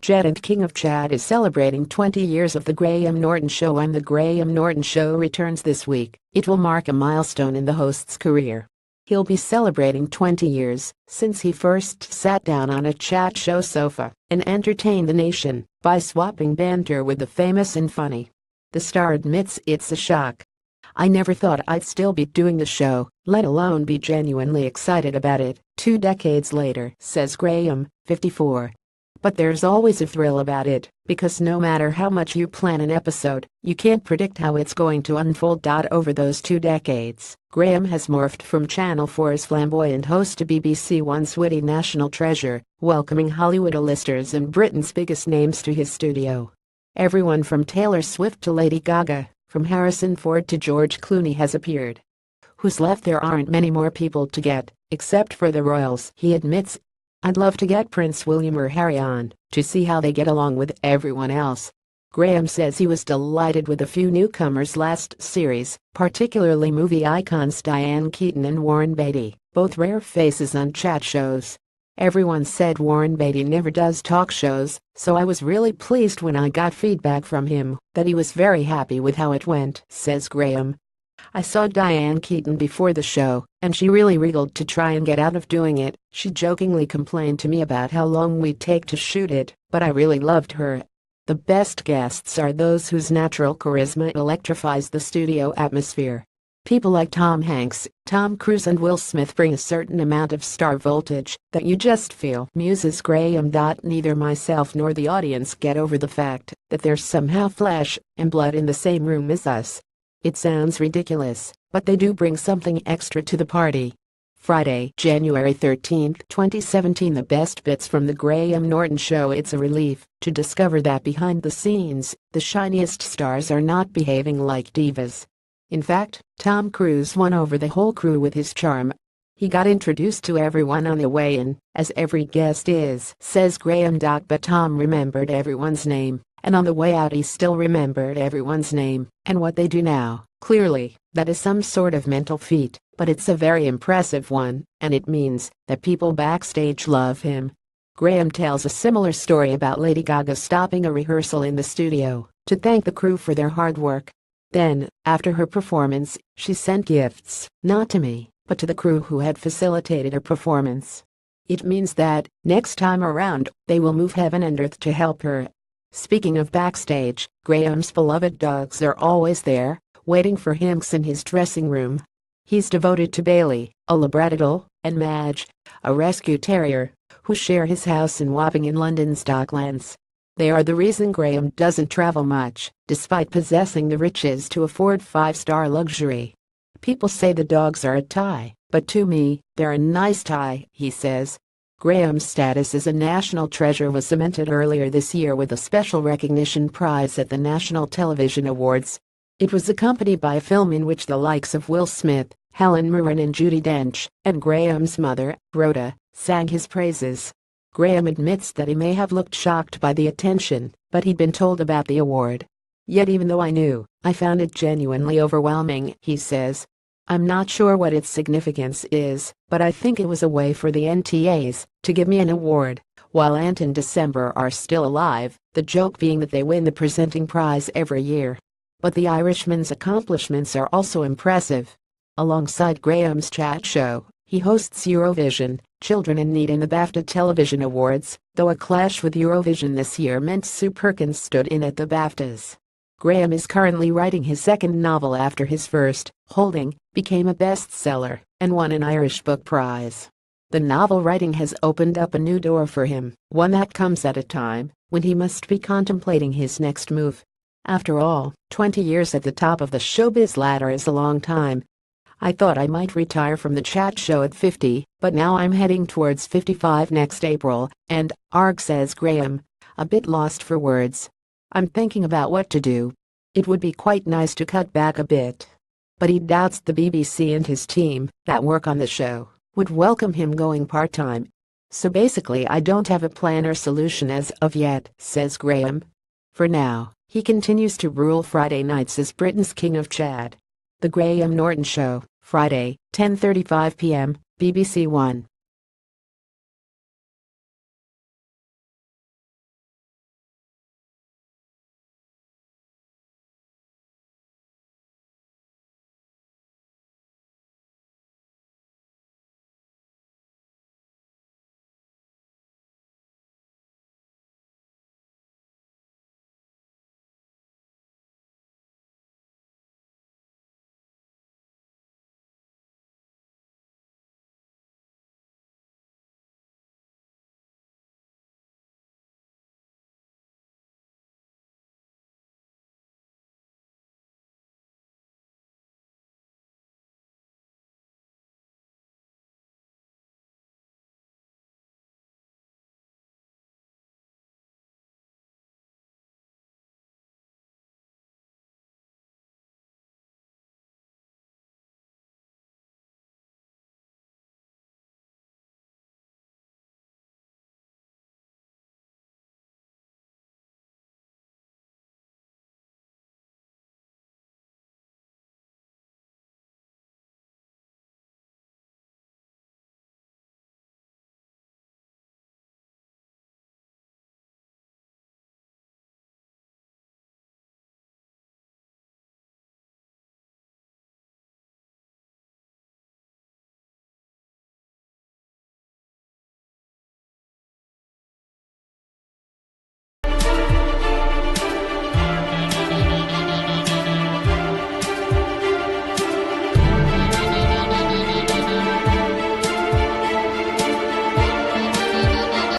GETTYThe King of Chad is celebrating 20 years of The Graham Norton Show, and The Graham Norton Show returns this week. It will mark a milestone in the host's career. He'll be celebrating 20 years since he first sat down on a chat show sofa and entertained the nation by swapping banter with the famous and funny. The star admits it's a shock. "I never thought I'd still be doing the show, let alone be genuinely excited about it 2 decades later," says Graham, 54. "But there's always a thrill about it, because no matter how much you plan an episode, you can't predict how it's going to unfold." Over those 2 decades, Graham has morphed from Channel 4's flamboyant host to BBC One's witty national treasure, welcoming Hollywood A-listers and Britain's biggest names to his studio. Everyone from Taylor Swift to Lady Gaga, from Harrison Ford to George Clooney has appeared. "Who's left? There aren't many more people to get, except for the royals," he admits. "I'd love to get Prince William or Harry on, to see how they get along with everyone else." Graham says he was delighted with a few newcomers last series, particularly movie icons Diane Keaton and Warren Beatty, both rare faces on chat shows. "Everyone said Warren Beatty never does talk shows, so I was really pleased when I got feedback from him that he was very happy with how it went," says Graham. "I saw Diane Keaton before the show, and she really wriggled to try and get out of doing it. She jokingly complained to me about how long we'd take to shoot it, but I really loved her." The best guests are those whose natural charisma electrifies the studio atmosphere. People like Tom Hanks, Tom Cruise and Will Smith bring a certain amount of star voltage that you just feel, muses Graham. "Neither myself nor the audience get over the fact that there's somehow flesh and blood in the same room as us. It sounds ridiculous, but they do bring something extra to the party." Friday, January 13, 2017. The best bits from The Graham Norton Show. It's a relief to discover that behind the scenes, the shiniest stars are not behaving like divas. In fact, Tom Cruise won over the whole crew with his charm. "He got introduced to everyone on the way in, as every guest is," says Graham. "But Tom remembered everyone's name, and on the way out he still remembered everyone's name and what they do now. Clearly, that is some sort of mental feat, but it's a very impressive one, and it means that people backstage love him." Graham tells a similar story about Lady Gaga stopping a rehearsal in the studio to thank the crew for their hard work. Then, after her performance, she sent gifts, not to me, but to the crew who had facilitated her performance. "It means that, next time around, they will move heaven and earth to help her." Speaking of backstage, Graham's beloved dogs are always there, waiting for him in his dressing room. He's devoted to Bailey, a Labradoodle, and Madge, a rescue terrier, who share his house in Wapping in London's Docklands. They are the reason Graham doesn't travel much, despite possessing the riches to afford 5-star luxury. "People say the dogs are a tie, but to me, they're a nice tie," he says. Graham's status as a national treasure was cemented earlier this year with a special recognition prize at the National Television Awards. It was accompanied by a film in which the likes of Will Smith, Helen Mirren and Judi Dench, and Graham's mother, Rhoda, sang his praises. Graham admits that he may have looked shocked by the attention, but he'd been told about the award. "Yet even though I knew, I found it genuinely overwhelming," he says. "I'm not sure what its significance is, but I think it was a way for the NTAs to give me an award, while Ant and December are still alive, the joke being that they win the presenting prize every year." But the Irishman's accomplishments are also impressive. Alongside Graham's chat show, he hosts Eurovision, Children in Need and the BAFTA Television Awards, though a clash with Eurovision this year meant Sue Perkins stood in at the BAFTAs. Graham is currently writing his second novel after his first, Holding, became a bestseller and won an Irish Book Prize. The novel writing has opened up a new door for him, one that comes at a time when he must be contemplating his next move. After all, 20 years at the top of the showbiz ladder is a long time. "I thought I might retire from the chat show at 50, but now I'm heading towards 55 next April, and, arg," says Graham, a bit lost for words. "I'm thinking about what to do. It would be quite nice to cut back a bit." But he doubts the BBC and his team that work on the show would welcome him going part-time. "So basically I don't have a plan or solution as of yet," says Graham. For now, he continues to rule Friday nights as Britain's King of Chad. The Graham Norton Show, Friday, 10:35 p.m., BBC One.